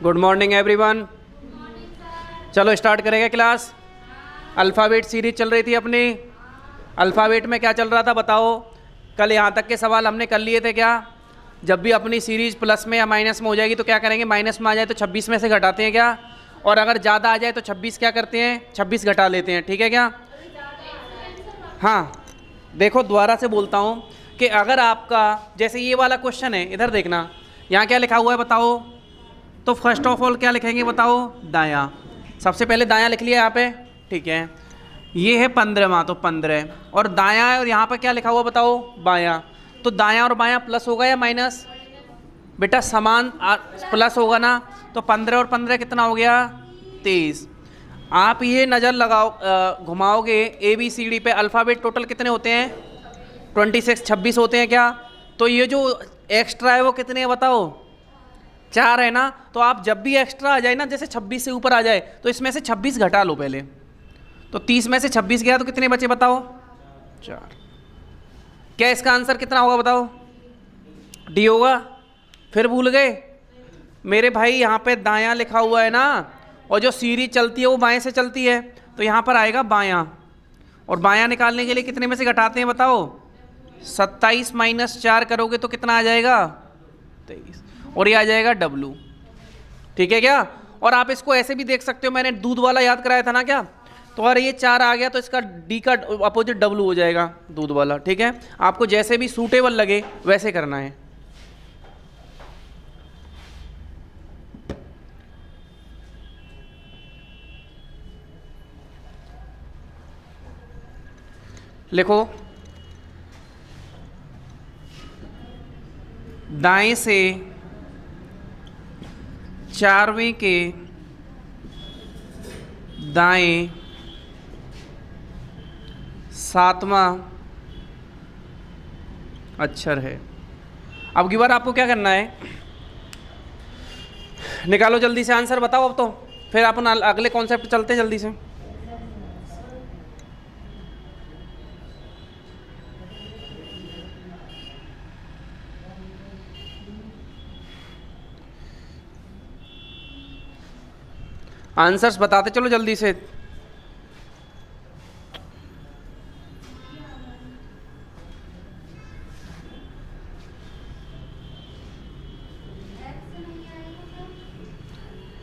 Good morning everyone. चलो start करेंगे class. Alphabet series चल रही थी अपनी। अल्फ़ाबेट में क्या चल रहा था बताओ? कल यहाँ तक के सवाल हमने कर लिए थे क्या? जब भी अपनी सीरीज प्लस में या माइनस में हो जाएगी तो क्या करेंगे, माइनस में आ जाए तो 26 में से घटाते हैं क्या, और अगर ज़्यादा आ जाए तो 26 क्या करते हैं, 26 घटा लेते हैं। ठीक है क्या? हाँ, देखो दोबारा से बोलता हूँ कि अगर आपका जैसे ये वाला क्वेश्चन है, इधर देखना, यहाँ क्या लिखा हुआ है बताओ? तो फर्स्ट ऑफ ऑल क्या लिखेंगे बताओ? दायां। सबसे पहले दायां लिख लिया यहाँ पे, ठीक है। ये है 15वां, तो 15, और दायां है, और यहाँ पर क्या लिखा हुआ बताओ? बायां। तो दायां और बायां प्लस होगा या माइनस? बेटा समान प्लस होगा ना। तो 15 और 15 कितना हो गया? 23। आप ये नज़र लगाओ, घुमाओगे ABCD पे, अल्फ़ाबेट टोटल कितने होते हैं? 26, 26 होते हैं क्या? तो ये जो एक्स्ट्रा है वो कितने हैं बताओ? 4 है ना। तो आप जब भी एक्स्ट्रा आ जाए ना, जैसे 26 से ऊपर आ जाए, तो इसमें से 26 घटा लो पहले। तो 30 में से 26 गया तो कितने बचे बताओ? 4। क्या इसका आंसर कितना होगा बताओ? डी होगा। फिर भूल गए मेरे भाई, यहाँ पे दायां लिखा हुआ है ना, और जो सीरीज चलती है वो बाएं से चलती है, तो यहाँ पर आएगा बायां। और बायां निकालने के लिए कितने में से घटाते हैं बताओ? 27 - 4 करोगे तो कितना आ जाएगा? 23। और ये आ जाएगा W। ठीक है क्या? और आप इसको ऐसे भी देख सकते हो, मैंने दूध वाला याद कराया था ना क्या? तो अगर ये 4 आ गया तो इसका D का अपोजिट W हो जाएगा, दूध वाला। ठीक है, आपको जैसे भी सूटेबल लगे वैसे करना है। लिखो, दाएं से 4वें के दाएं 7वां अक्षर है। अब की बार आपको क्या करना है, निकालो जल्दी से आंसर, बताओ अब तो, फिर अपन अगले कॉन्सेप्ट चलते हैं जल्दी से। आंसर्स बताते चलो जल्दी से।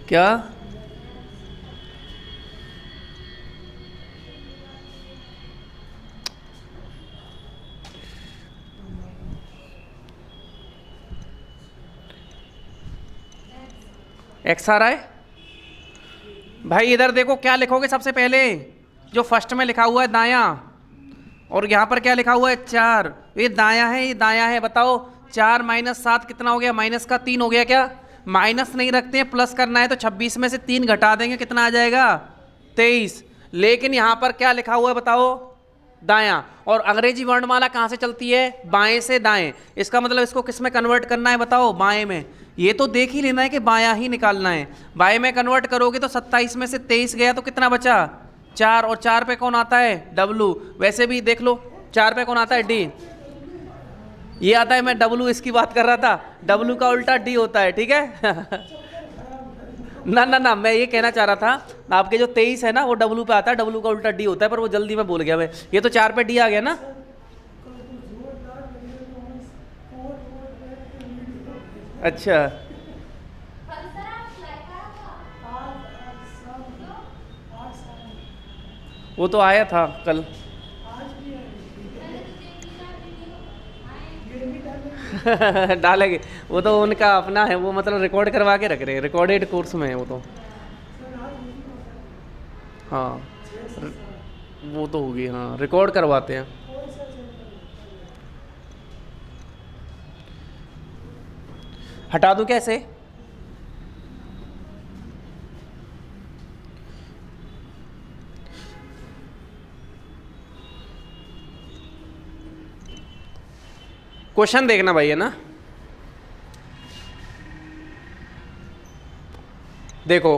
क्या? एक्स आ रहा है भाई? इधर देखो क्या लिखोगे सबसे पहले, जो फर्स्ट में लिखा हुआ है दायां, और यहाँ पर क्या लिखा हुआ है? 4। ये दायां है, ये दायां है। बताओ 4 - 7 कितना हो गया? माइनस का 3 हो गया क्या? माइनस नहीं रखते हैं, प्लस करना है, तो 26 में से 3 घटा देंगे, कितना आ जाएगा? 23। लेकिन यहाँ पर क्या लिखा हुआ है बताओ? दायां। और अंग्रेजी वर्णमाला कहाँ से चलती है? बाएं से दाएं। इसका मतलब इसको किस में कन्वर्ट करना है बताओ? बाएं में। ये तो देख ही लेना है कि बायां ही निकालना है। बाएं में कन्वर्ट करोगे तो 27 में से 23 गया तो कितना बचा? 4। और 4 पे कौन आता है? W। वैसे भी देख लो, 4 पे कौन आता है? D। ये आता है, मैं W इसकी बात कर रहा था, W का उल्टा D होता है। ठीक है ना ना ना, मैं ये कहना चाह रहा था, आपके जो 23 है ना वो W पे आता है, W का उल्टा D होता है, पर वो जल्दी में बोल गया मैं। ये तो 4 पे D आ गया ना। अच्छा, वो तो आया था कल डालेंगे, वो तो उनका अपना है, वो मतलब रिकॉर्ड करवा के रख रहे हैं, रिकॉर्डेड कोर्स में है वो तो। हाँ, वो तो होगी, हाँ रिकॉर्ड करवाते हैं। हटा दूं कैसे? क्वेश्चन देखना भाई, है ना। देखो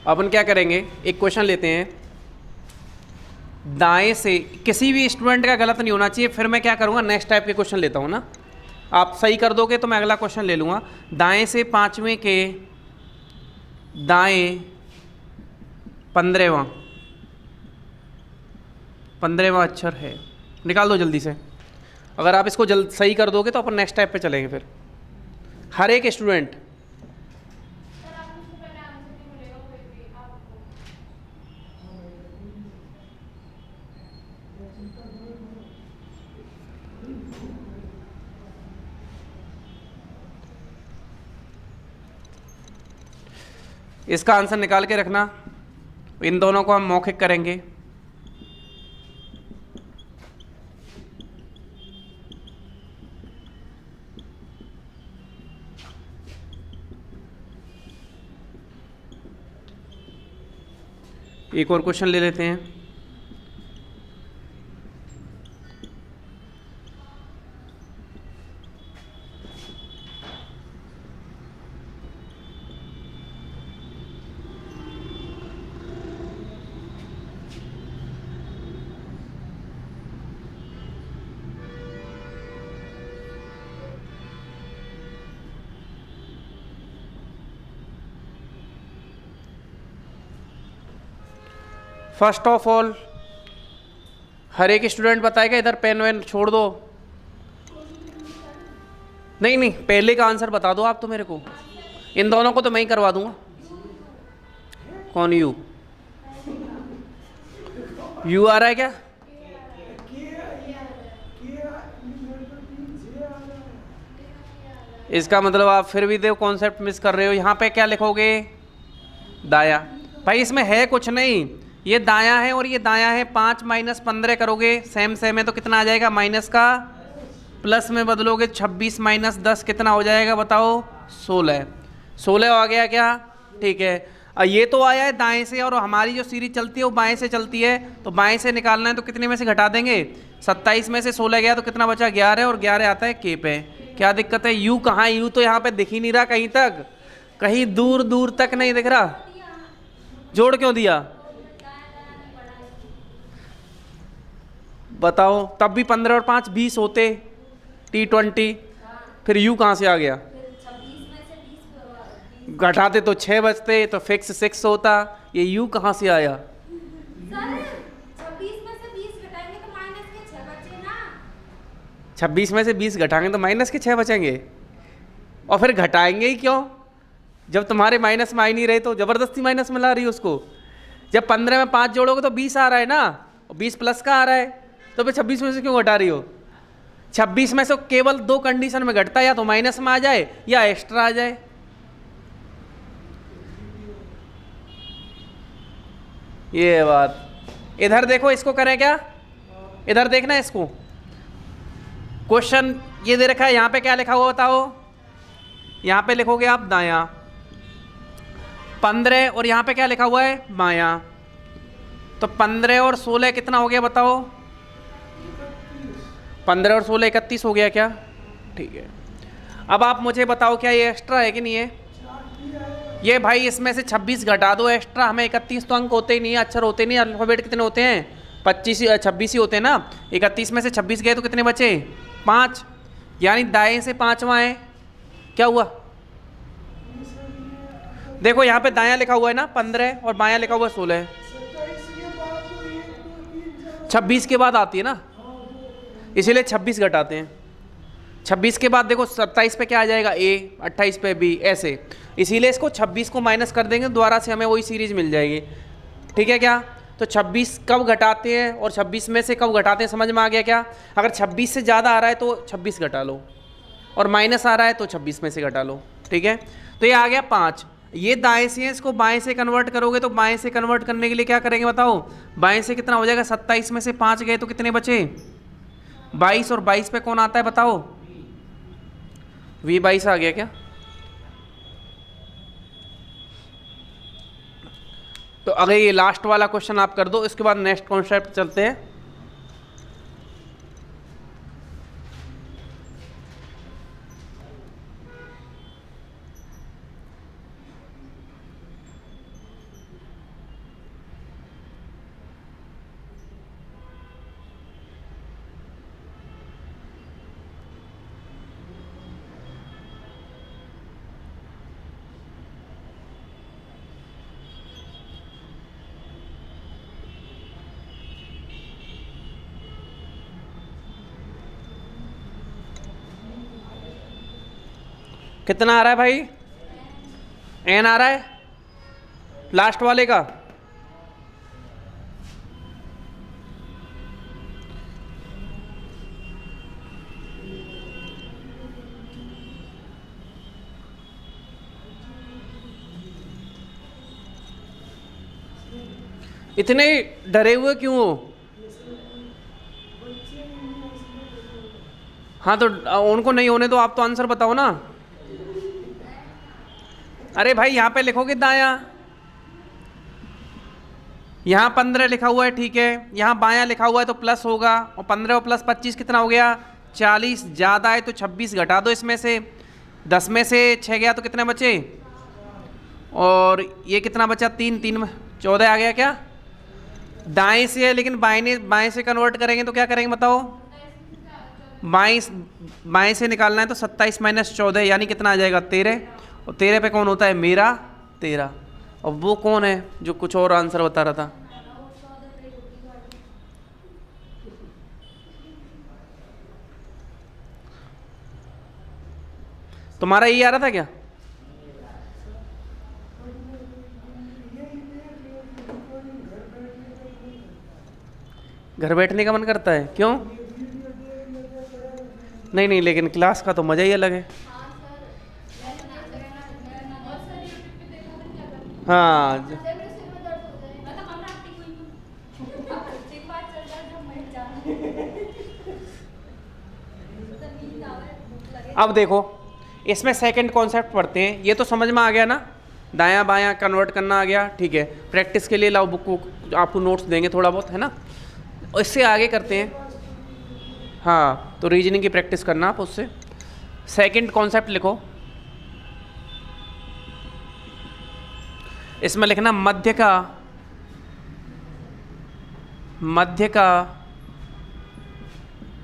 अपन क्या करेंगे, एक क्वेश्चन लेते हैं, दाएं से, किसी भी स्टूडेंट का गलत नहीं होना चाहिए, फिर मैं क्या करूँगा नेक्स्ट टाइप के क्वेश्चन लेता हूँ ना। आप सही कर दोगे तो मैं अगला क्वेश्चन ले लूँगा। दाएं से पाँचवें के दाएं 15वां 15वां अक्षर है, निकाल दो जल्दी से। अगर आप इसको जल्द सही कर दोगे तो अपन नेक्स्ट स्टेप पे चलेंगे फिर। हर एक स्टूडेंट इसका आंसर निकाल के रखना, इन दोनों को हम मौखिक करेंगे। एक और क्वेश्चन ले लेते हैं। फर्स्ट ऑफ ऑल हर एक स्टूडेंट बताएगा, इधर पेन वेन छोड़ दो। नहीं नहीं, पहले का आंसर बता दो आप तो मेरे को, इन दोनों को तो मैं ही करवा दूंगा। कौन यू? यू आ रहा है क्या? इसका मतलब आप फिर भी देखो कॉन्सेप्ट मिस कर रहे हो। यहाँ पे क्या लिखोगे? दाया। भाई इसमें है कुछ नहीं, ये दाया है और ये दाया है। 5 माइनस 15 करोगे, सेम सेम है तो कितना आ जाएगा? माइनस का प्लस में बदलोगे, 26 माइनस 10 कितना हो जाएगा बताओ? 16। 16 आ गया क्या? ठीक है। ये तो आया है दाएं से और हमारी जो सीरीज चलती है वो बाएं से चलती है, तो बाएं से निकालना है तो कितने में से घटा देंगे? 27 में से 16 गया तो कितना बचा? 11, और 11 आता है के पे। क्या दिक्कत है? यू कहाँ है? यू तो यहाँ पे दिख ही नहीं रहा कहीं तक, कहीं दूर दूर तक नहीं दिख रहा। जोड़ क्यों दिया बताओ? तब भी 15 और 5 20 होते, T20, फिर यू कहाँ से आ गया? घटाते तो 6 बचते, तो फिक्स 6 होता। ये यू कहाँ से आया? 26 में से 20 घटाएंगे तो माइनस के 6 बचेंगे, और फिर घटाएंगे ही क्यों जब तुम्हारे माइनस में आ ही नहीं रहे? तो जबरदस्ती माइनस में ला रही हो उसको। जब 15 में 5 जोड़ोगे तो 20 आ रहा है ना, और 20 प्लस का आ रहा है, तो फिर 26 में से क्यों घटा रही हो? 26 में से केवल 2 कंडीशन में घटता है, या तो माइनस में आ जाए या एक्स्ट्रा आ जाए। ये बात। इधर देखो, इसको करें क्या? इधर देखना इसको, क्वेश्चन ये दे रखा है, यहाँ पे क्या लिखा हुआ बताओ? यहाँ पे लिखोगे आप दायां 15, और यहाँ पे क्या लिखा हुआ है? बायां। तो 15 और 16 कितना हो गया बताओ? 15 और 16 31 हो गया क्या? ठीक है। अब आप मुझे बताओ क्या ये एक्स्ट्रा है कि नहीं है? ये भाई इसमें से 26 घटा दो एक्स्ट्रा, हमें 31 तो अंक होते ही नहीं, अक्षर होते नहीं। अल्फाबेट कितने होते हैं? 26 ही होते हैं ना। 31 में से 26 गए तो कितने बचे? 5, यानी दाएं से 5वां है। क्या हुआ? देखो यहाँ पे दायां लिखा हुआ है ना 15, और बायां लिखा हुआ है 16। 26 के बाद आती है ना, इसीलिए 26 घटाते हैं। 26 के बाद देखो 27 पे क्या आ जाएगा? ए, 28 पे बी, ऐसे। इसीलिए इसको 26 को माइनस कर देंगे, दोबारा से हमें वही सीरीज मिल जाएगी। ठीक है क्या? तो 26 कब घटाते हैं और 26 में से कब घटाते हैं, समझ में आ गया क्या? अगर 26 से ज़्यादा आ रहा है तो 26 घटा लो, और माइनस आ रहा है तो 26 में से घटा लो। ठीक है, तो ये आ गया 5। ये दाएं से है, इसको बाएं से कन्वर्ट करोगे, तो बाएं से कन्वर्ट करने के लिए क्या करेंगे बताओ? बाएं से कितना हो जाएगा? 27 में से 5 गए तो कितने बचे? 22, और 22 पे कौन आता है बताओ? V22 आ गया क्या? तो अगर ये लास्ट वाला क्वेश्चन आप कर दो, इसके बाद नेक्स्ट कॉन्सेप्ट चलते हैं। कितना आ रहा है भाई? एन आ रहा है लास्ट वाले का। इतने डरे हुए क्यों हो? हाँ तो उनको नहीं होने दो, आप तो आंसर बताओ ना। अरे भाई यहाँ पे लिखो कितना आया? यहाँ 15 लिखा हुआ है, ठीक है। यहाँ बायां लिखा हुआ है तो प्लस होगा, और 15 और प्लस 25 कितना हो गया? 40। ज़्यादा है तो 26 घटा दो इसमें से। 10 में से 6 गया तो कितने बचे? और ये कितना बचा? 3 3 14 आ गया क्या? दाएं से है, लेकिन बाएं से कन्वर्ट करेंगे तो क्या करेंगे बताओ? बाएं से निकालना है तो 27 माइनस 14 यानी कितना आ जाएगा? 13। और 13 पे कौन होता है? मेरा 13। और वो कौन है जो कुछ और आंसर बता रहा था? तुम्हारा ये आ रहा था क्या? घर बैठने का मन करता है, क्यों? नहीं नहीं, लेकिन क्लास का तो मज़ा ही अलग है। हाँ अब देखो, इसमें सेकंड कॉन्सेप्ट पढ़ते हैं। ये तो समझ में आ गया ना, दायां बायां कन्वर्ट करना आ गया, ठीक है। प्रैक्टिस के लिए लाओ बुक को, आपको नोट्स देंगे थोड़ा बहुत, है ना। और इससे आगे करते हैं। हाँ तो रीजनिंग की प्रैक्टिस करना आप उससे। सेकंड कॉन्सेप्ट लिखो, इसमें लिखना मध्य का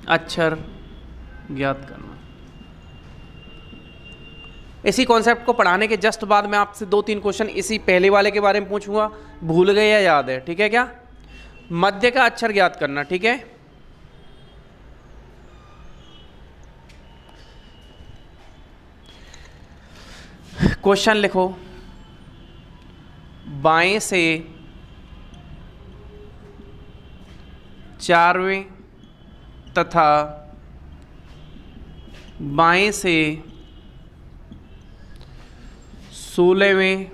अक्षर ज्ञात करना। इसी कॉन्सेप्ट को पढ़ाने के जस्ट बाद मैं आपसे 2-3 क्वेश्चन इसी पहले वाले के बारे में पूछूंगा, भूल गए या याद है? ठीक है क्या? मध्य का अक्षर ज्ञात करना, ठीक है। क्वेश्चन लिखो, बाएं से 4वें तथा बाएं से 16वें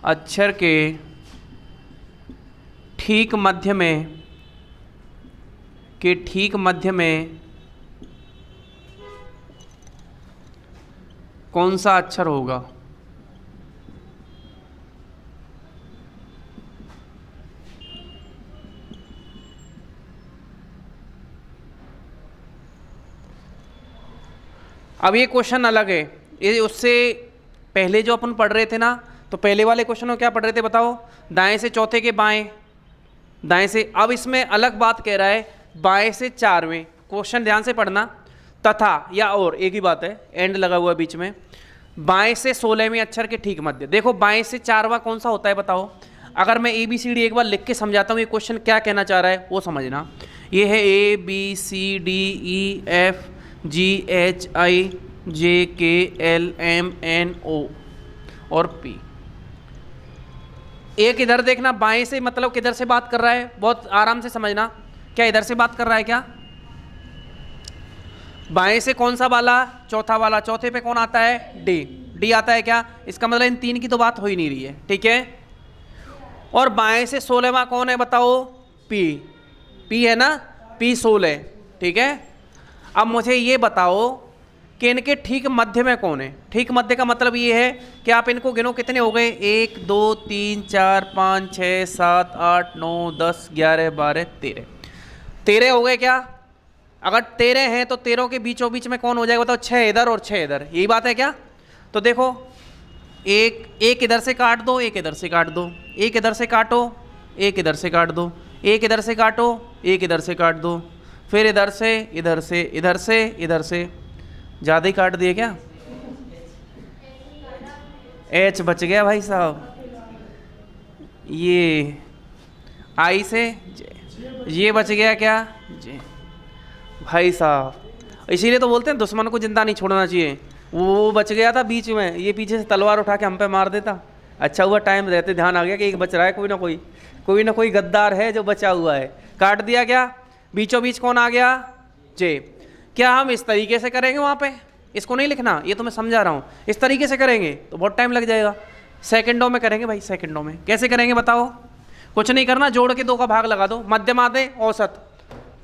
अक्षर के ठीक मध्य में कौन सा अक्षर होगा? अब ये क्वेश्चन अलग है, ये उससे पहले जो अपन पढ़ रहे थे ना, तो पहले वाले क्वेश्चन में क्या पढ़ रहे थे बताओ? दाएं से चौथे के बाएं, दाएं से। अब इसमें अलग बात कह रहा है, बाएं से 4वें। क्वेश्चन ध्यान से पढ़ना, तथा या और एक ही बात है, एंड लगा हुआ है बीच में। बाएं से 16वें अक्षर के ठीक मध्य। देखो बाएं से 4वां कौन सा होता है बताओ? अगर मैं ABCD एक बार लिख के समझाता हूँ, ये क्वेश्चन क्या कहना चाह रहा है वो समझना। ये है ABCDEFGHIJKLMNO और P। एक इधर देखना, बाएं से मतलब किधर से बात कर रहा है, बहुत आराम से समझना। क्या इधर से बात कर रहा है क्या? बाएं से कौन सा वाला? चौथा वाला। चौथे पे कौन आता है? डी आता है क्या? इसका मतलब इन 3 की तो बात हो ही नहीं रही है, ठीक है। और बाएं से 16वां कौन है बताओ? पी है ना, P 16, ठीक है। अब मुझे ये बताओ कि इनके ठीक मध्य में कौन है? ठीक मध्य का मतलब ये है कि आप इनको गिनो, कितने हो गए? 1 2 3 4 5 6 7 8 9 10 11 12 13। 13 हो गए क्या? अगर 13 हैं तो 13 के बीचों बीच में कौन हो जाएगा बताओ? 6 इधर और 6 इधर, यही बात है क्या? तो देखो, एक इधर से काट दो, एक इधर से काट दो, एक इधर से काटो, एक इधर से काट दो, एक इधर से काटो, एक इधर से काट दो, फिर इधर से इधर से इधर से इधर से। ज़्यादा ही काट दिए क्या? H बच गया भाई साहब। ये I से ये बच गया क्या? जे भाई साहब। इसीलिए तो बोलते हैं दुश्मन को जिंदा नहीं छोड़ना चाहिए। वो बच गया था बीच में, ये पीछे से तलवार उठा के हम पे मार देता। अच्छा हुआ टाइम रहते ध्यान आ गया कि एक बच रहा है, कोई ना कोई गद्दार है जो बचा हुआ है। काट दिया क्या, बीचों बीच कौन आ गया, जे। क्या हम इस तरीके से करेंगे वहाँ पे, इसको नहीं लिखना, ये तो मैं समझा रहा हूँ। इस तरीके से करेंगे तो बहुत टाइम लग जाएगा। सेकंडों में करेंगे भाई, सेकंडों में। कैसे करेंगे बताओ? कुछ नहीं करना, जोड़ के 2 का भाग लगा दो। मध्य मादे औसत,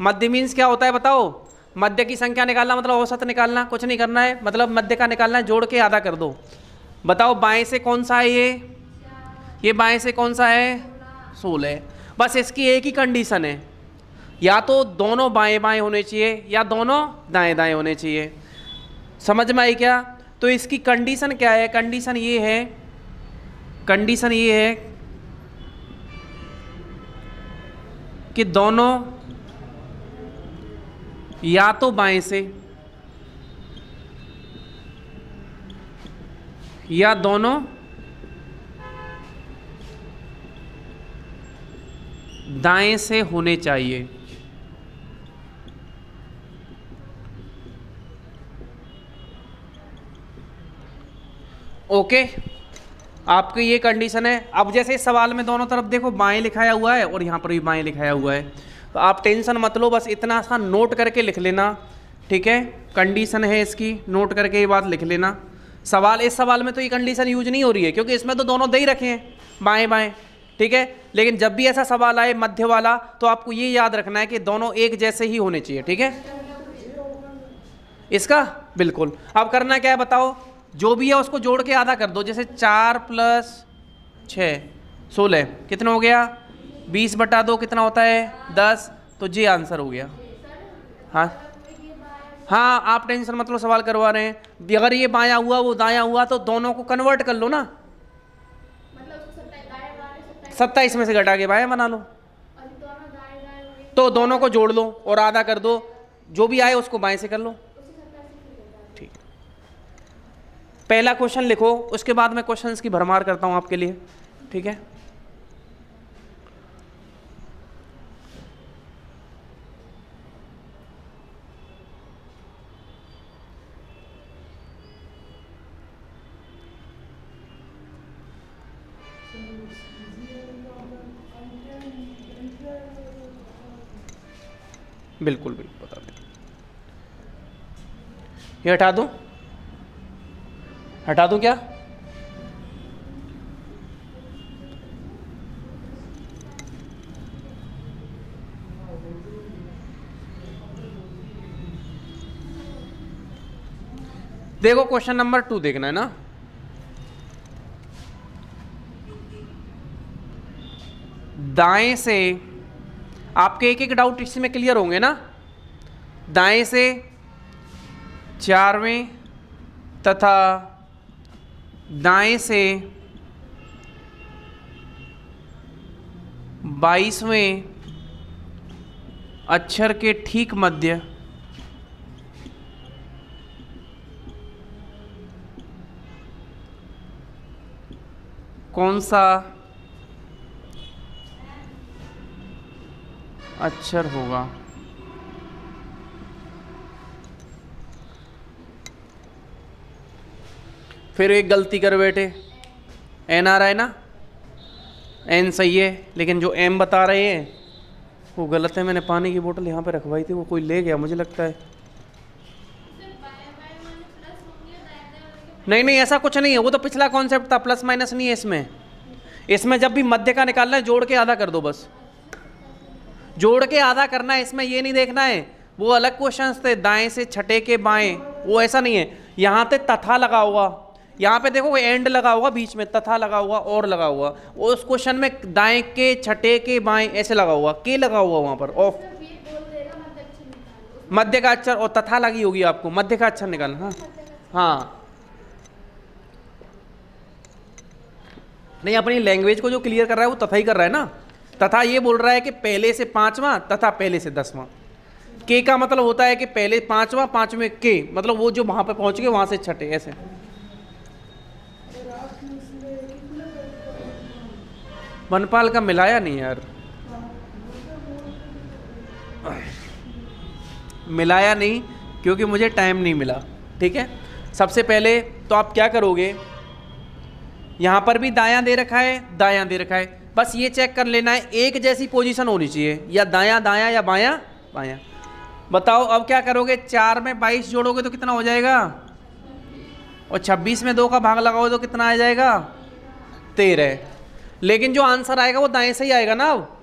मध्य मीन्स क्या होता है बताओ? मध्य की संख्या निकालना मतलब औसत निकालना। कुछ नहीं करना है, मतलब मध्य का निकालना है, जोड़ के आधा कर दो। बताओ बाएं से कौन सा है ये बाएं से कौन सा है, 16। बस इसकी एक ही कंडीशन है, या तो दोनों बाएं बाएं होने चाहिए या दोनों दाएं दाएं होने चाहिए। समझ में आई क्या? तो इसकी कंडीशन क्या है? कंडीशन ये है कि दोनों या तो बाएं से या दोनों दाएं से होने चाहिए। ओके, आपकी ये कंडीशन है। अब जैसे इस सवाल में दोनों तरफ देखो बाएं लिखाया हुआ है और यहाँ पर भी बाएं लिखाया हुआ है, तो आप टेंशन मत लो, बस इतना सा नोट करके लिख लेना, ठीक है? कंडीशन है इसकी, नोट करके ये बात लिख लेना। इस सवाल में तो ये कंडीशन यूज नहीं हो रही है क्योंकि इसमें तो दोनों दे ही रखे हैं बाएं बाएं, ठीक है? लेकिन जब भी ऐसा सवाल आए मध्य वाला, तो आपको ये याद रखना है कि दोनों एक जैसे ही होने चाहिए, ठीक है? इसका बिल्कुल। अब करना क्या है बताओ? जो भी है उसको जोड़ के आधा कर दो। जैसे 4 + 6 16 कितना हो गया? 20/2 कितना होता है? 10। तो जी आंसर हो गया। हाँ, आप टेंशन मत लो, सवाल करवा रहे हैं। अगर ये बायां हुआ वो दायां हुआ तो दोनों को कन्वर्ट कर लो ना, 27 में से घटा के बायां बना लो, तो दोनों को जोड़ लो और आधा कर दो, जो भी आए उसको बाएं से कर लो। ठीक, पहला क्वेश्चन लिखो, उसके बाद मैं क्वेश्चंस की भरमार करता हूं आपके लिए, ठीक है? बिल्कुल बिल्कुल बता दें। ये हटा दूं क्या? देखो क्वेश्चन नंबर 2 देखना है ना। दाएं से, आपके एक एक डाउट इसमें क्लियर होंगे ना। दाएं से 4वें तथा दाएं से 22वें अक्षर के ठीक मध्य कौन सा अक्षर होगा? फिर एक गलती कर बैठे, एन आ रहा है ना, एन सही है लेकिन जो एम बता रहे हैं वो गलत है। मैंने पानी की बोतल यहाँ पे रखवाई थी, वो कोई ले गया मुझे लगता है। नहीं ऐसा कुछ नहीं है, वो तो पिछला कॉन्सेप्ट था, प्लस माइनस नहीं है इसमें। इसमें जब भी मध्य का निकालना है जोड़ के आधा कर दो, बस जोड़ के आधा करना है, इसमें ये नहीं देखना है। वो अलग क्वेश्चंस थे, दाएं से छठे के बाएं, वो ऐसा नहीं है। यहाँ पे तथा लगा हुआ, यहाँ पे देखो एंड लगा हुआ, बीच में तथा लगा हुआ और लगा हुआ। उस क्वेश्चन में दाएं के छठे के बाएं ऐसे लगा हुआ, के लगा हुआ वहां पर, ऑफ मध्य का अक्षर और तथा लगी होगी, आपको मध्य का अक्षर निकालना। हाँ नहीं, अपनी लैंग्वेज को जो क्लियर कर रहा है वो तथा ही कर रहा है ना। तथा ये बोल रहा है कि पहले से 5वां तथा पहले से 10वां। के का मतलब होता है कि पहले 5वां, 5वें के, मतलब वो जो वहां पे पहुंच गए वहां से छठे, ऐसे। वनपाल का मिलाया नहीं यार, मिलाया नहीं, क्योंकि मुझे टाइम नहीं मिला। ठीक है, सबसे पहले तो आप क्या करोगे, यहाँ पर भी दायां दे रखा है, दायां दे रखा है, बस ये चेक कर लेना है एक जैसी पोजीशन होनी चाहिए, या दायां दायां या बायां बायां। बताओ अब क्या करोगे, 4 में 22 जोड़ोगे तो कितना हो जाएगा, और 26 में 2 का भाग लगाओ तो कितना आ जाएगा, 13। लेकिन जो आंसर आएगा वो दाएं से ही आएगा ना। अब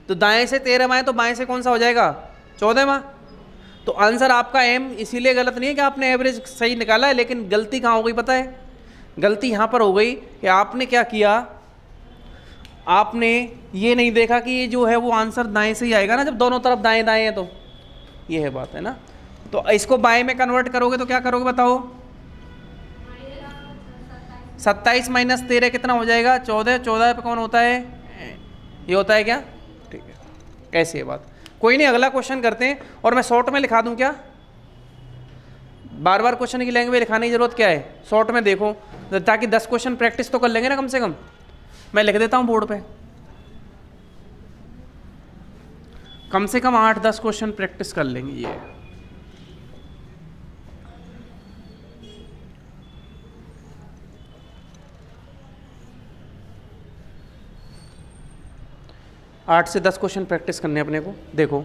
तो दाएं से 13 तो बाएं से कौन सा हो जाएगा, 14। तो आंसर आपका एम इसीलिए गलत नहीं है कि आपने एवरेज सही निकाला है, लेकिन गलती कहाँ हो गई पता है, गलती यहाँ पर हो गई कि आपने क्या किया, आपने ये नहीं देखा कि ये जो है वो आंसर दाएं से ही आएगा ना, जब दोनों तरफ दाएं दाएं हैं तो ये है बात है ना। तो इसको बाएं में कन्वर्ट करोगे तो क्या करोगे बताओ, 27 माइनस 13 कितना हो जाएगा, 14। 14 पे कौन होता है, ये होता है क्या, ठीक है, ऐसी है बात। कोई नहीं, अगला क्वेश्चन करते हैं, और मैं शॉर्ट में लिखा दूं क्या, बार बार क्वेश्चन की लैंग्वेज लिखाने की जरूरत क्या है, शॉर्ट में देखो, ताकि 10 क्वेश्चन प्रैक्टिस तो कर लेंगे ना कम से कम। मैं लिख देता हूं बोर्ड पे, कम से कम 8-10 क्वेश्चन प्रैक्टिस कर लेंगे। ये 8 से 10 क्वेश्चन प्रैक्टिस करने अपने को। देखो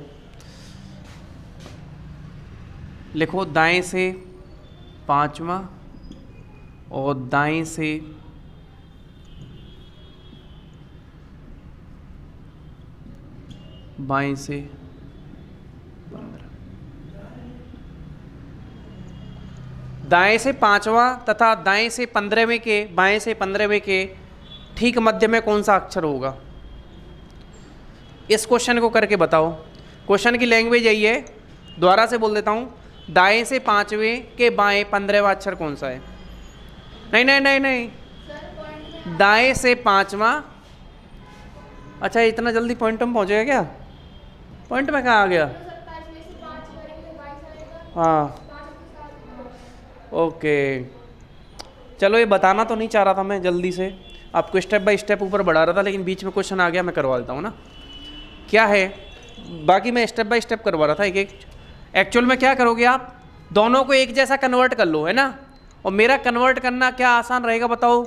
लिखो, दाएं से 5वां और दाएं से 12 से 15। दाएं से 5वां तथा दाएं से 15वें के, बाएं से 15वें के ठीक मध्य में कौन सा अक्षर होगा, इस क्वेश्चन को करके बताओ। क्वेश्चन की लैंग्वेज यही है, दोबारा से बोल देता हूँ, दाएं से 5वें के बाएं 15वां अक्षर कौन सा है। नहीं नहीं नहीं नहीं, दाएं से 5वां, अच्छा इतना जल्दी पॉइंट में पहुँचेगा क्या, पॉइंट में कहाँ आ गया, हाँ ओके। चलो ये बताना तो नहीं चाह रहा था मैं, जल्दी से आपको स्टेप बाय स्टेप ऊपर बढ़ा रहा था, लेकिन बीच में क्वेश्चन आ गया, मैं करवा देता हूँ ना। क्या है, बाकी मैं स्टेप बाय स्टेप करवा रहा था एक एक। एक्चुअल में क्या करोगे आप, दोनों को एक जैसा कन्वर्ट कर लो, है ना। और मेरा कन्वर्ट करना क्या आसान रहेगा बताओ,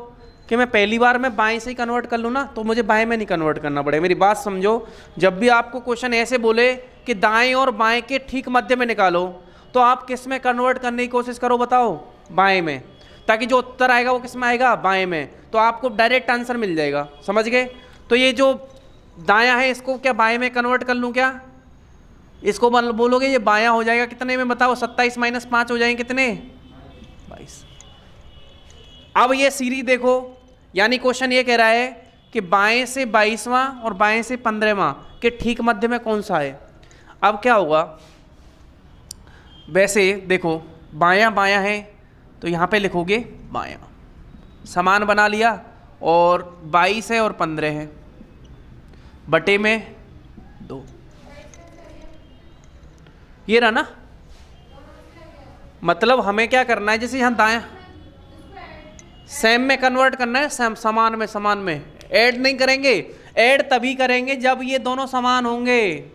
कि मैं पहली बार में बाएं से ही कन्वर्ट कर लूँ ना, तो मुझे बाएं में नहीं कन्वर्ट करना पड़ेगा। मेरी बात समझो, जब भी आपको क्वेश्चन ऐसे बोले कि दाएं और बाएं के ठीक मध्य में निकालो, तो आप किस में कन्वर्ट करने की कोशिश करो बताओ, बाएं में, ताकि जो उत्तर आएगा वो किस में आएगा, बाएं में, तो आपको डायरेक्ट आंसर मिल जाएगा। समझ गए। तो ये जो दायां है इसको क्या बाएं में कन्वर्ट कर लूँ क्या, इसको बोलोगे ये बायां हो जाएगा कितने में बताओ, 27 माइनस 5 हो जाएंगे कितने, 22। अब ये सीरीज देखो, यानी क्वेश्चन ये कह रहा है कि बाएं से 22वां और बाएं से 15वां के ठीक मध्य में कौन सा है। अब क्या होगा, वैसे देखो बायां बायां है तो यहाँ पे लिखोगे बायां, समान बना लिया, और 22 है और 15 है, बटे में 2, ये रहा ना। मतलब हमें क्या करना है, जैसे यहाँ दायां सेम में कन्वर्ट करना है, सेम समान में, समान में ऐड नहीं करेंगे, ऐड तभी करेंगे जब ये दोनों समान होंगे।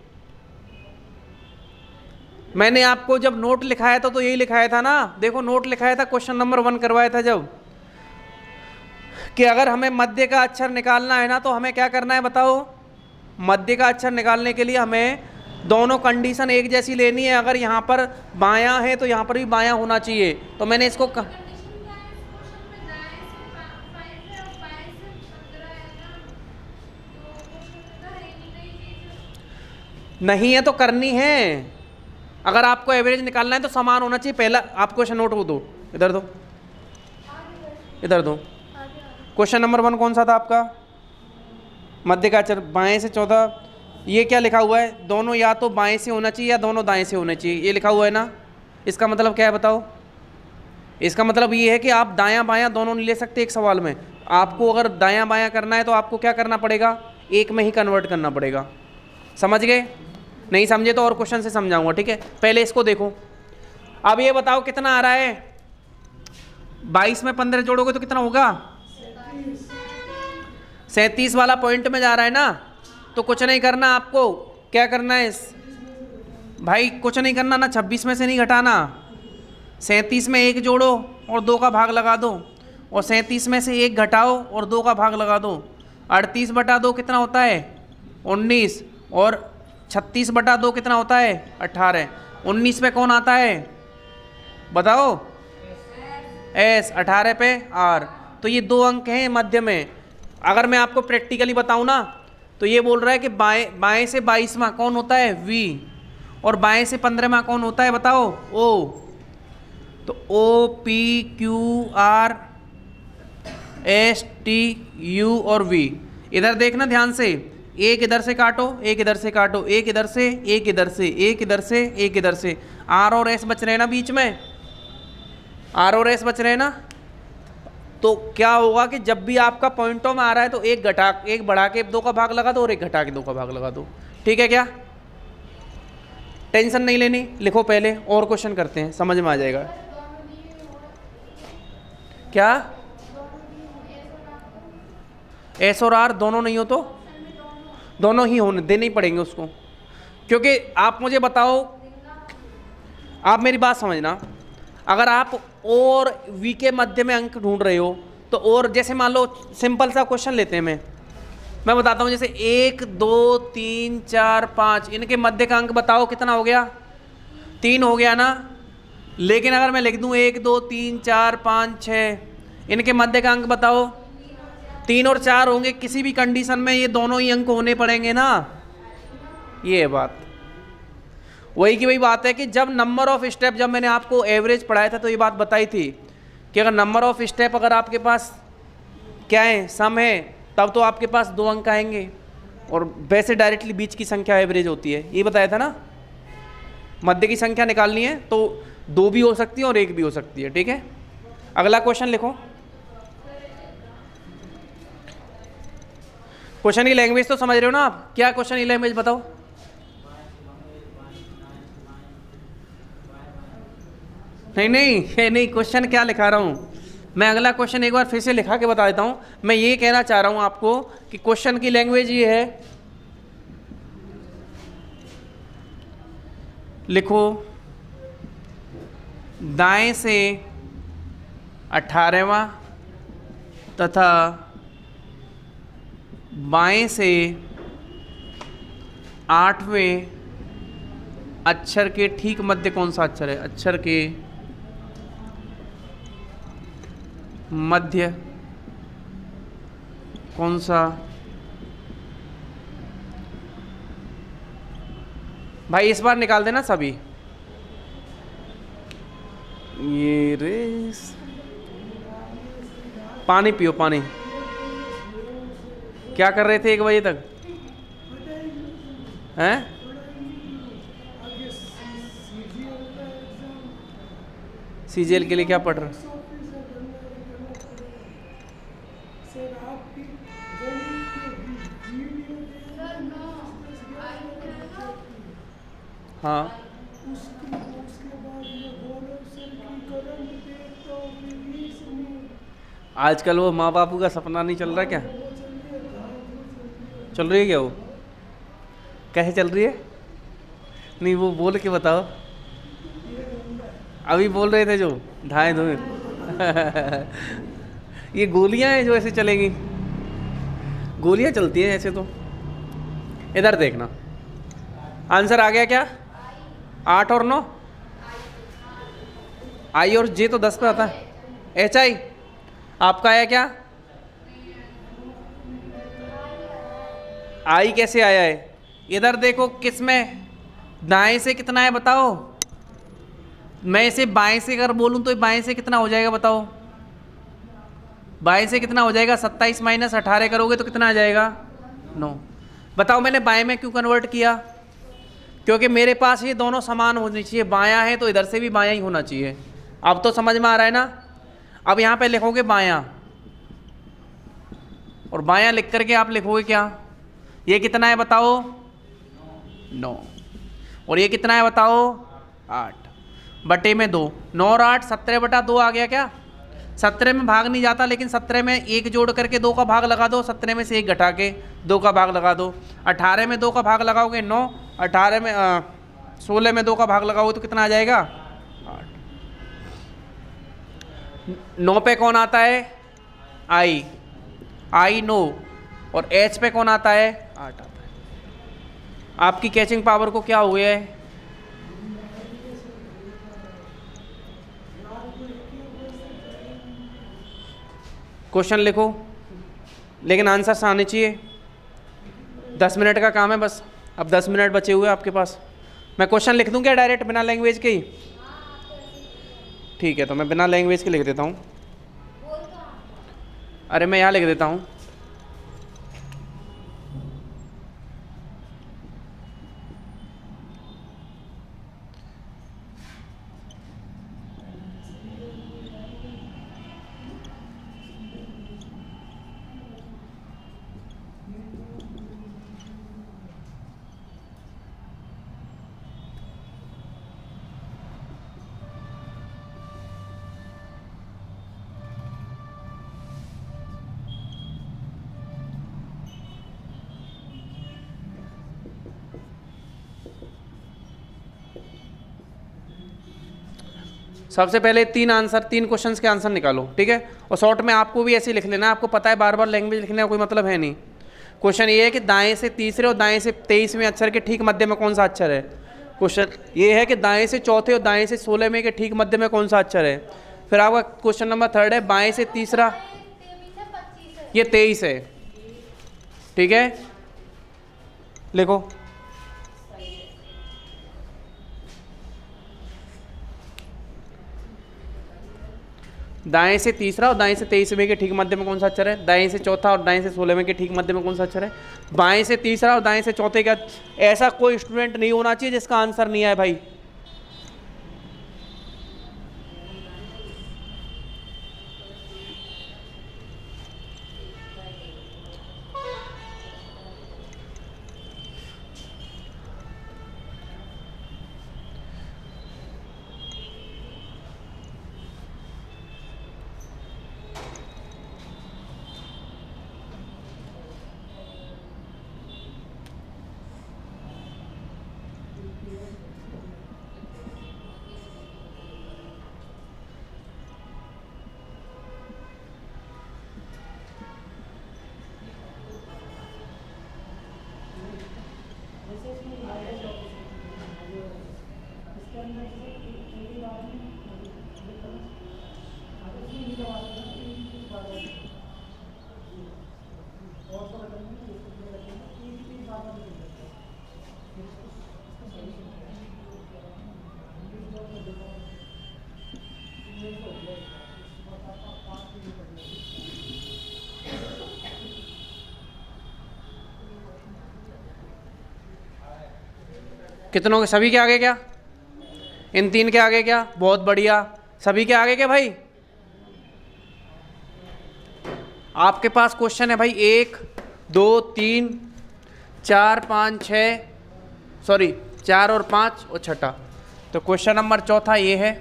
मैंने आपको जब नोट लिखाया था तो यही लिखाया था ना, देखो नोट लिखाया था, क्वेश्चन नंबर 1 करवाया था जब, कि अगर हमें मध्य का अक्षर निकालना है ना, तो हमें क्या करना है बताओ, मध्य का अक्षर निकालने के लिए हमें दोनों कंडीशन एक जैसी लेनी है। अगर यहाँ पर बायां है तो यहाँ पर भी बायां होना चाहिए। तो मैंने इसको नहीं है तो करनी है, अगर आपको एवरेज निकालना है तो समान होना चाहिए। पहला आप क्वेश्चन नोट दो, इधर दो, इधर दो। क्वेश्चन नंबर 1 कौन सा था आपका, मध्य का अक्षर बाएं से 14, ये क्या लिखा हुआ है, दोनों या तो बाएं से होना चाहिए या दोनों दाएं से होने चाहिए, ये लिखा हुआ है ना। इसका मतलब क्या है बताओ, इसका मतलब ये है कि आप दायां बायां दोनों नहीं ले सकते एक सवाल में। आपको अगर दायां बायां करना है तो आपको क्या करना पड़ेगा, एक में ही कन्वर्ट करना पड़ेगा। समझ गए, नहीं समझे तो और क्वेश्चन से समझाऊंगा, ठीक है। पहले इसको देखो, अब ये बताओ कितना आ रहा है, 22 में 15 जोड़ोगे तो कितना होगा, 37 वाला पॉइंट में जा रहा है ना। तो कुछ नहीं करना, आपको क्या करना है, भाई कुछ नहीं करना ना, 26 में से नहीं घटाना, 37 में 1 जोड़ो और 2 का भाग लगा दो, और 37 में से 1 घटाओ और 2 का भाग लगा दो। 38/2 कितना होता है? 19। और 36/2 कितना होता है? 18। 19 पे कौन आता है बताओ? एस। 18 पे आर। तो ये 2 अंक हैं मध्य में। अगर मैं आपको प्रैक्टिकली बताऊं ना, तो ये बोल रहा है कि बाएं से 22वां कौन होता है? वी। और बाएं से 15वां कौन होता है बताओ? ओ। तो O P Q R S T U और वी। इधर देखना ध्यान से, एक इधर से काटो, एक इधर से काटो, एक इधर से, एक इधर से, एक इधर से, एक इधर से। आर और एस बच रहे हैं ना बीच में, आर और एस बच रहे हैं ना। तो क्या होगा कि जब भी आपका पॉइंटों में आ रहा है तो एक बढ़ा के 2 का भाग लगा दो और एक घटा के 2 का भाग लगा दो। ठीक है क्या? टेंशन नहीं लेनी, लिखो पहले और क्वेश्चन करते हैं, समझ में आ जाएगा। क्या एस और आर दोनों नहीं हो तो? दोनों ही होने देने ही पड़ेंगे उसको, क्योंकि आप मुझे बताओ, आप मेरी बात समझना, अगर आप और वी के मध्य में अंक ढूंढ रहे हो तो और जैसे मान लो सिंपल सा क्वेश्चन लेते हैं, मैं बताता हूँ, जैसे 1 2 3 4 5 इनके मध्य का अंक बताओ कितना हो गया? 3 हो गया ना। लेकिन अगर मैं लिख दूँ 1 2 3 4 5 6 इनके मध्य का अंक बताओ, 3 और 4 होंगे, किसी भी कंडीशन में ये दोनों ही अंक होने पड़ेंगे ना। ये बात वही की वही बात है कि जब नंबर ऑफ स्टेप, जब मैंने आपको एवरेज पढ़ाया था तो ये बात बताई थी कि अगर नंबर ऑफ स्टेप अगर आपके पास क्या है, सम है, तब तो आपके पास 2 अंक आएंगे, और वैसे डायरेक्टली बीच की संख्या एवरेज होती है, ये बताया था ना। मध्य की संख्या निकालनी है तो 2 भी हो सकती है और 1 भी हो सकती है। ठीक है, अगला क्वेश्चन लिखो। क्वेश्चन की लैंग्वेज तो समझ रहे हो ना आप? क्या क्वेश्चन की लैंग्वेज बताओ? नहीं, क्वेश्चन क्या लिखा रहा हूँ मैं, अगला क्वेश्चन एक बार फिर से लिखा के बता देता हूँ। मैं ये कहना चाह रहा हूँ आपको कि क्वेश्चन की लैंग्वेज ये है, लिखो दाएं से 18वां तथा बाएं से 8वें अक्षर के ठीक मध्य कौन सा अक्षर है? अक्षर के मध्य कौन सा? भाई इस बार निकाल देना सभी। ये रेस, पानी पियो, पानी। क्या कर रहे थे 1 बजे तक? हैं? सीजीएल के लिए क्या पढ़ रहे? हाँ, आजकल वो माँ बापू का सपना नहीं चल रहा क्या? चल रही है क्या? वो कैसे चल रही है? नहीं, वो बोल के बताओ। अभी बोल रहे थे जो धाए धुएं ये गोलियां हैं जो ऐसे चलेंगी, गोलियां चलती हैं ऐसे। तो इधर देखना, आंसर आ गया क्या? 8 और 9, आई और जे तो 10 पे आता है। एच आई आपका आया क्या? आई कैसे आया है? इधर देखो, किस में दाएं से कितना है बताओ? मैं इसे बाएं से अगर बोलूं तो बाएं से कितना हो जाएगा बताओ? बाएं से कितना हो जाएगा? 27 - 18 करोगे तो कितना आ जाएगा? 9। बताओ मैंने बाएं में क्यों कन्वर्ट किया? क्योंकि मेरे पास ये दोनों समान होनी चाहिए, बायां है तो इधर से भी बायां ही होना चाहिए। अब तो समझ में आ रहा है ना? अब यहाँ पे लिखोगे बायां, और बायां लिख करके आप लिखोगे क्या? ये कितना है बताओ? 9। और ये कितना है बताओ? 8 बटे में 2। 9 और 8 17/2 आ गया क्या? 17 में भाग नहीं जाता, लेकिन 17 में 1 जोड़ करके 2 का भाग लगा दो, 17 में से 1 घटा के 2 का भाग लगा दो। 18 में 2 का भाग लगाओगे 9, 18 में 16 में 2 का भाग लगाओ तो कितना आ जाएगा? 8। 9 पे कौन आता है? आई 9, और H पे कौन आता है? 8 आता है। आपकी कैचिंग पावर को क्या हो गया है? क्वेश्चन लिखो, लेकिन आंसर्स आने चाहिए। 10 मिनट का काम है बस, अब 10 मिनट बचे हुए आपके पास। मैं क्वेश्चन लिख दूं क्या डायरेक्ट बिना लैंग्वेज के ही? ठीक है, तो मैं बिना लैंग्वेज के लिख देता हूँ। अरे मैं यहाँ लिख देता हूँ। सबसे पहले 3 क्वेश्चंस के आंसर निकालो, ठीक है? और शॉर्ट में आपको भी ऐसे ही लिख लेना है, आपको पता है बार बार लैंग्वेज लिखने का कोई मतलब है नहीं। क्वेश्चन ये है कि दाएं से तीसरे और दाएं से 23वें अक्षर के ठीक मध्य में कौन सा अक्षर है। क्वेश्चन ये है कि दाएं से चौथे और दाएं से 16वें के ठीक मध्य में कौन सा अक्षर है। फिर आपका क्वेश्चन नंबर 3 है, बाएं से तीसरा, ये 23 है, ठीक है? लिखो। दाएं से तीसरा और दाएं से 23वें के ठीक मध्य में कौन सा अक्षर है। दाएं से चौथा और दाएं से 16वें के ठीक मध्य में कौन सा अक्षर है। बाएं से तीसरा और दाएं से चौथे का, ऐसा कोई स्टूडेंट नहीं होना चाहिए जिसका आंसर नहीं आए भाई। कितनों के, सभी के आगे क्या? इन 3 के आगे क्या? बहुत बढ़िया। सभी के आगे क्या भाई? आपके पास क्वेश्चन है भाई 1 2 3 4 5 6, सॉरी 4 और 5 और छठा। तो क्वेश्चन नंबर 4 ये है,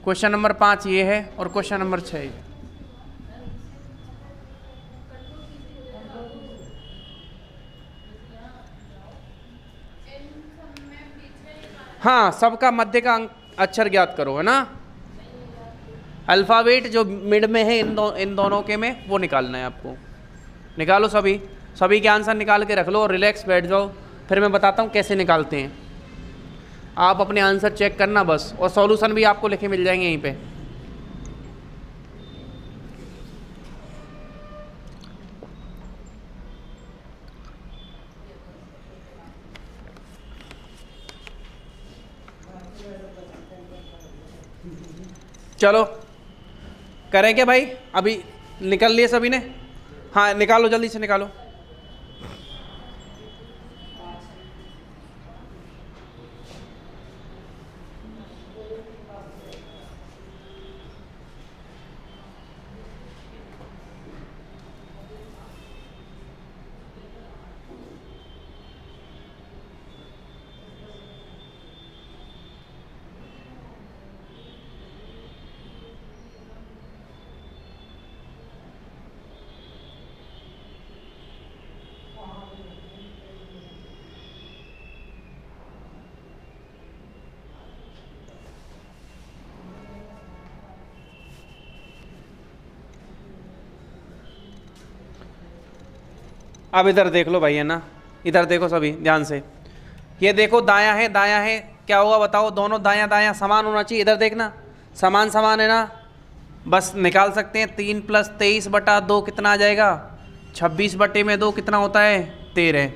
क्वेश्चन नंबर 5 ये है, और क्वेश्चन नंबर 6 ये। हाँ, सबका मध्य का अक्षर ज्ञात करो, है ना? अल्फ़ाबेट जो मिड में है इन दोनों के में, वो निकालना है आपको। निकालो सभी के आंसर निकाल के रख लो और रिलैक्स बैठ जाओ। फिर मैं बताता हूँ कैसे निकालते हैं। आप अपने आंसर चेक करना बस, और सॉल्यूशन भी आपको लिखे मिल जाएंगे यहीं पे। चलो करें क्या भाई? अभी निकल लिए सभी ने? हाँ निकालो, जल्दी से निकालो। अब इधर देख लो भाई, है ना, इधर देखो सभी ध्यान से। ये देखो दायां है दायां है, क्या होगा बताओ? दोनों दायां दायां समान होना चाहिए। इधर देखना, समान समान है ना, बस निकाल सकते हैं। 3 + 23/2 कितना आ जाएगा? 26/2 कितना होता है? 13।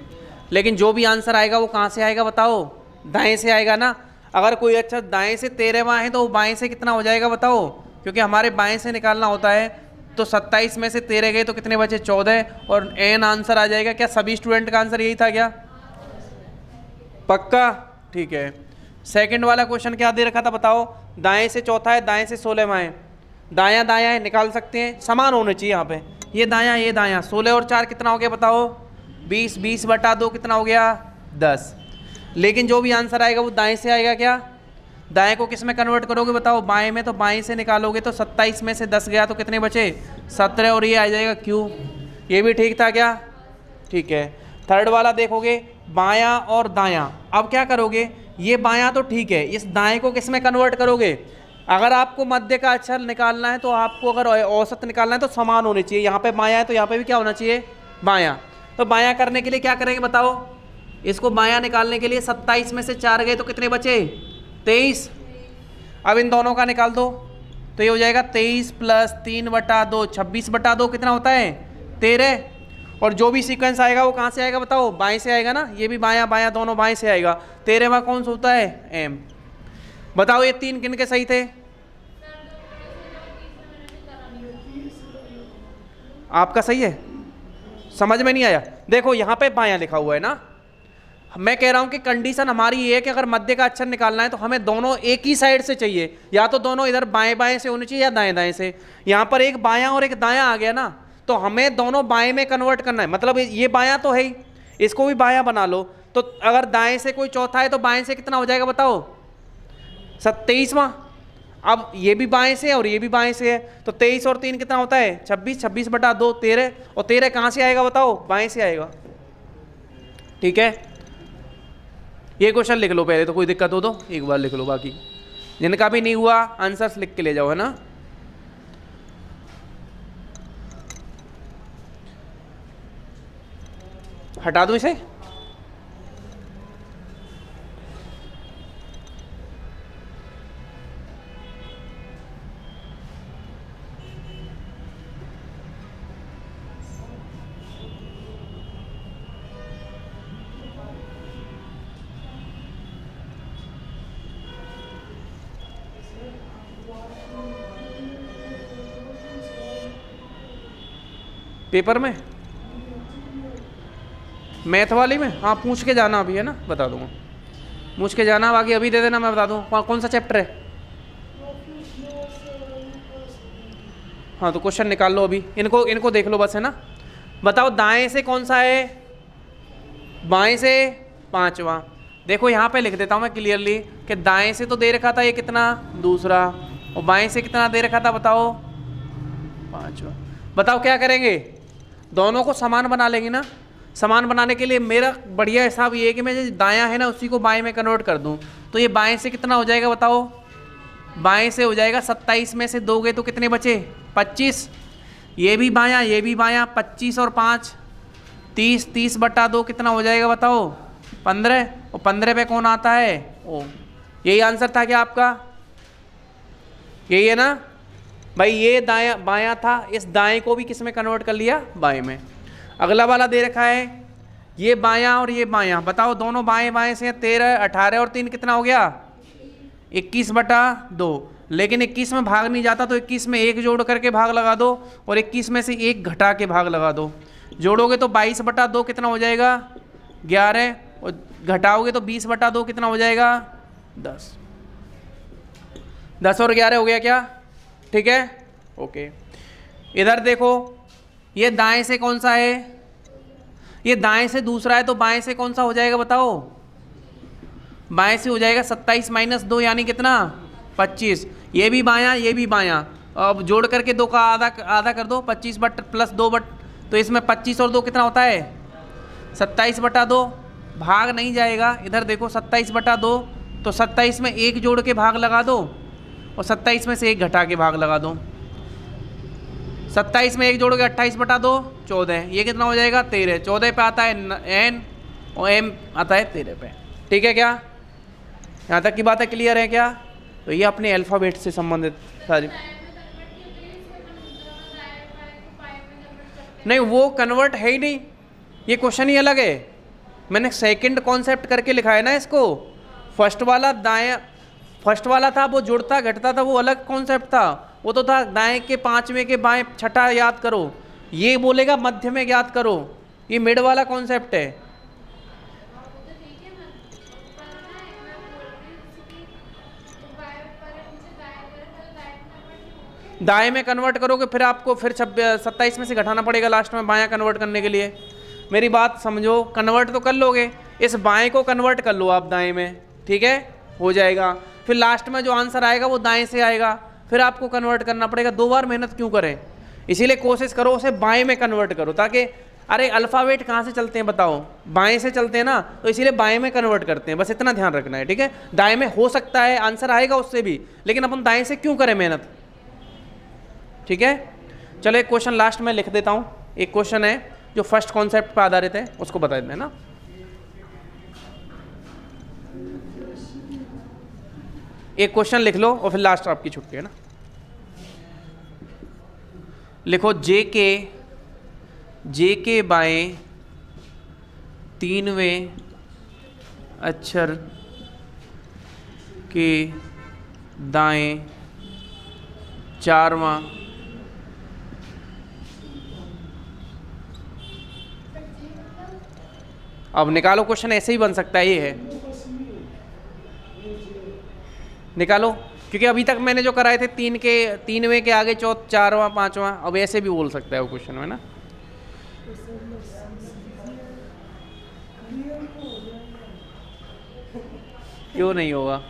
लेकिन जो भी आंसर आएगा वो कहाँ से आएगा बताओ? दाएं से आएगा ना। अगर कोई अच्छा दाएं से 13वां है तो वो बाएं से कितना हो जाएगा बताओ? क्योंकि हमारे बाएं से निकालना होता है। तो 27 में से 13 गए तो कितने बचे? 14, और एन आंसर आ जाएगा। क्या सभी स्टूडेंट का आंसर यही था क्या? पक्का? ठीक है। सेकंड वाला क्वेश्चन क्या दे रखा था बताओ? दाएं से चौथा है, दाएं से 16वां है, दायां दायां है, निकाल सकते हैं। समान होने चाहिए यहाँ पे, ये दायां ये दायां। 16 और 4 कितना हो गया बताओ? 20। 20/2 कितना हो गया? 10। लेकिन जो भी आंसर आएगा वो दाएं से आएगा। क्या दाएं को किस में कन्वर्ट करोगे बताओ? बाएं में। तो बाएं से निकालोगे तो 27 में से 10 गया तो कितने बचे? 17, और ये आ जाएगा क्यू। ये भी ठीक था क्या? ठीक है। थर्ड वाला देखोगे, बायां और दायां। अब क्या करोगे? ये बायां तो ठीक है, इस दाएं को किस में कन्वर्ट करोगे? अगर आपको मध्य का अक्षर निकालना है तो आपको अगर औसत निकालना है तो समान होने चाहिए। यहाँ पे बायां है तो यहाँ पे भी क्या होना चाहिए? बायां। तो बायां करने के लिए क्या करेंगे बताओ? इसको बायां निकालने के लिए 27 में से 4 गए तो कितने बचे? 23। अब इन दोनों का निकाल दो तो ये हो जाएगा 23 + 3/2 26/2 कितना होता है? 13। और जो भी सीक्वेंस आएगा वो कहाँ से आएगा बताओ? बाएं से आएगा ना। ये भी बायां बायां दोनों बाएं से आएगा। 13वां कौन सा होता है? एम। बताओ ये 3 किन के सही थे? आपका सही है? समझ में नहीं आया? देखो यहाँ पे बायां लिखा हुआ है ना। मैं कह रहा हूं कि कंडीशन हमारी ये है कि अगर मध्य का अक्षर निकालना है तो हमें दोनों एक ही साइड से चाहिए। या तो दोनों इधर बाएं बाएं से होने चाहिए या दाएं दाएं से। यहाँ पर एक बायां और एक दायां आ गया ना, तो हमें दोनों बाएं में कन्वर्ट करना है। मतलब ये बायां तो है ही, इसको भी बायां बना लो। तो अगर दाएं से कोई चौथा है तो बाएं से कितना हो जाएगा बताओ? 27वां। अब ये भी बाएं से और ये भी बाएं से है, तो 23 और 3 कितना होता है? 26। 26/2 13। और 13 कहाँ से आएगा बताओ? बाएं से आएगा। ठीक है, ये क्वेश्चन लिख लो पहले, तो कोई दिक्कत हो तो एक बार लिख लो। बाकी जिनका भी नहीं हुआ आंसर्स लिख के ले जाओ, है ना। हटा दूं इसे? पेपर में मैथ वाली में? हाँ पूछ के जाना अभी, है ना, बता दूंगा। पूछ के जाना, बाकी अभी दे देना, मैं बता दूँ कौन सा चैप्टर है। हाँ तो क्वेश्चन निकाल लो अभी, इनको देख लो बस, है ना। बताओ दाएं से कौन सा है? बाएं से 5वां। देखो यहाँ पे लिख देता हूँ मैं क्लियरली कि दाएं से तो दे रखा था ये कितना? दूसरा। और बाएं से कितना दे रखा था बताओ? 5वां। बताओ क्या करेंगे? दोनों को समान बना लेंगे ना। समान बनाने के लिए मेरा बढ़िया हिसाब ये है कि मैं जो दायां है ना उसी को बाएं में कन्वर्ट कर दूं। तो ये बाएं से कितना हो जाएगा बताओ? बाएं से हो जाएगा 27 में से 2 गए तो कितने बचे? 25। ये भी बायां ये भी बायां। 25 और 5 30। 30/2 कितना हो जाएगा बताओ? 15। और 15 पे कौन आता है? ओ, यही आंसर था क्या आपका? यही है ना भाई। ये दायां बायां था, इस दाएं को भी किस में कन्वर्ट कर लिया? बाएं में। अगला वाला दे रखा है ये बायां और ये बायां। बताओ दोनों बाएं बाएं से 13। 18 और 3 कितना हो गया? 21/2। लेकिन 21 में भाग नहीं जाता तो 21 में 1 जोड़ करके भाग लगा दो और 21 में से 1 घटा के भाग लगा दो। जोड़ोगे तो 22/2 कितना हो जाएगा? 11। और घटाओगे तो 20/2 कितना हो जाएगा? 10। 10 और 11 हो गया क्या? ठीक है, ओके। इधर देखो, ये दाएं से कौन सा है? ये दाएं से दूसरा है, तो बाएं से कौन सा हो जाएगा बताओ? बाएं से हो जाएगा 27 - 2 यानी कितना? 25। ये भी बायां ये भी बायां। अब जोड़ करके 2 का आधा आधा कर दो। 25 + 2 तो इसमें 25 और 2 कितना होता है? 27/2। भाग नहीं जाएगा। इधर देखो 27/2, तो 27 में 1 जोड़ के भाग लगा दो और 27 में से 1 घटा के भाग लगा दो। 27 में 1 जोड़ोगे 28/2 14, ये कितना हो जाएगा 13। 14 पे आता है एन और एम आता है 13 पे। ठीक है क्या, यहाँ तक की बात है क्लियर है क्या? तो ये अपने अल्फ़ाबेट से संबंधित सारी, नहीं वो कन्वर्ट है ही नहीं, ये क्वेश्चन ही अलग है। मैंने सेकंड कॉन्सेप्ट करके लिखा है ना इसको। फर्स्ट वाला था वो जुड़ता घटता था, वो अलग कॉन्सेप्ट था, वो तो था दाएं के पांचवें के बाएं छठा याद करो, ये बोलेगा मध्य में याद करो, ये मिड वाला कॉन्सेप्ट है। दाएं में कन्वर्ट करोगे फिर आपको फिर 27 में से घटाना पड़ेगा लास्ट में बायां कन्वर्ट करने के लिए। मेरी बात समझो, कन्वर्ट तो कर लोगे, इस बाएं को कन्वर्ट कर लो आप दाएं में, ठीक है, हो जाएगा। फिर लास्ट में जो आंसर आएगा वो दाएं से आएगा, फिर आपको कन्वर्ट करना पड़ेगा। 2 बार मेहनत क्यों करें, इसीलिए कोशिश करो उसे बाएं में कन्वर्ट करो, ताकि अरे अल्फ़ाबेट कहाँ से चलते हैं बताओ, बाएं से चलते हैं ना, तो इसीलिए बाएं में कन्वर्ट करते हैं, बस इतना ध्यान रखना है। ठीक है, दाएं में हो सकता है आंसर आएगा उससे भी, लेकिन अपन दाएं से क्यों करें मेहनत। ठीक है, चलो एक क्वेश्चन लास्ट में लिख देता हूँ। एक क्वेश्चन है जो फर्स्ट कॉन्सेप्ट पर आधारित है, उसको बता देते हैं ना। एक क्वेश्चन लिख लो और फिर लास्ट आपकी छुट्टी है ना। लिखो जे के बाएं 3वें अक्षर के दाएं 4वां अब निकालो, क्वेश्चन ऐसे ही बन सकता है, ये है, निकालो, क्योंकि अभी तक मैंने जो कराए थे 3वें के आगे 4वां 5वां, अब ऐसे भी बोल सकता है वो क्वेश्चन में ना। क्यों नहीं होगा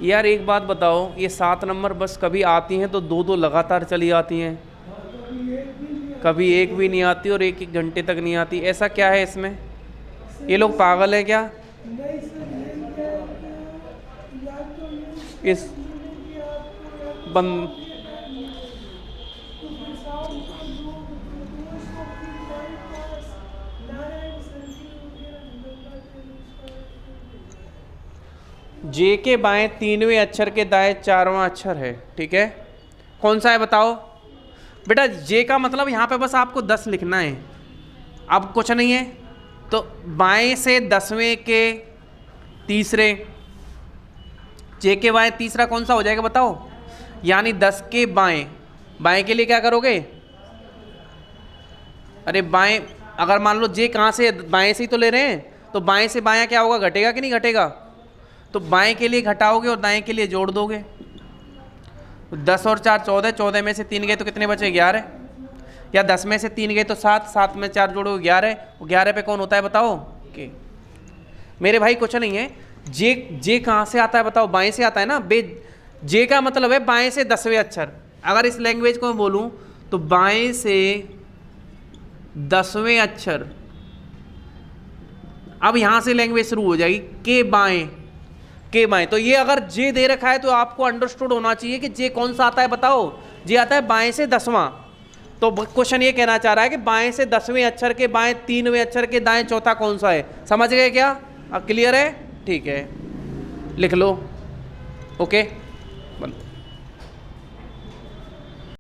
यार, एक बात बताओ, ये 7 नंबर बस कभी आती हैं तो 2-2 लगातार चली आती हैं, कभी एक भी नहीं आती और 1-1 घंटे तक नहीं आती, ऐसा क्या है इसमें? ये लोग पागल है क्या? इस बंद जे के बाएं 3वें अक्षर के दाएं 4वां अक्षर है, ठीक है, कौन सा है बताओ बेटा। जे का मतलब यहाँ पे बस आपको 10 लिखना है, अब कुछ नहीं है। तो बाएं से 10वें के तीसरे, जे के बाएं तीसरा कौन सा हो जाएगा बताओ, यानी 10 के बाएं, बाएं के लिए क्या करोगे, अरे बाएं, अगर मान लो जे कहाँ से, बाएं से ही तो ले रहे हैं, तो बाएं से बायां क्या होगा, घटेगा कि नहीं घटेगा, तो बाएं के लिए घटाओगे और दाएं के लिए जोड़ दोगे। 10 और 4 14, 14 में से 3 गए तो कितने बचे 11, या 10 में से 3 गए तो 7, 7 में 4 जोड़ोगे 11, 11 पे कौन होता है बताओ के। मेरे भाई कुछ नहीं है, जे कहाँ से आता है बताओ, बाएं से आता है ना बे। जे का मतलब है बाएं से 10वें अक्षर, अगर इस लैंग्वेज को मैं बोलूँ तो बाएं से 10वें अक्षर। अब यहाँ से लैंग्वेज शुरू हो जाएगी, के बाएं, के बाएं। तो ये अगर जे दे रखा है तो आपको अंडरस्टूड होना चाहिए कि जे कौन सा आता है बताओ, जे आता है बाएं से 10वां। तो क्वेश्चन ये कहना चाह रहा है कि बाएं से 10वें अक्षर के बाएं 3वें अक्षर के दाएं चौथा कौन सा है, समझ गए क्या? अब क्लियर है? ठीक है, लिख लो, ओके बंद।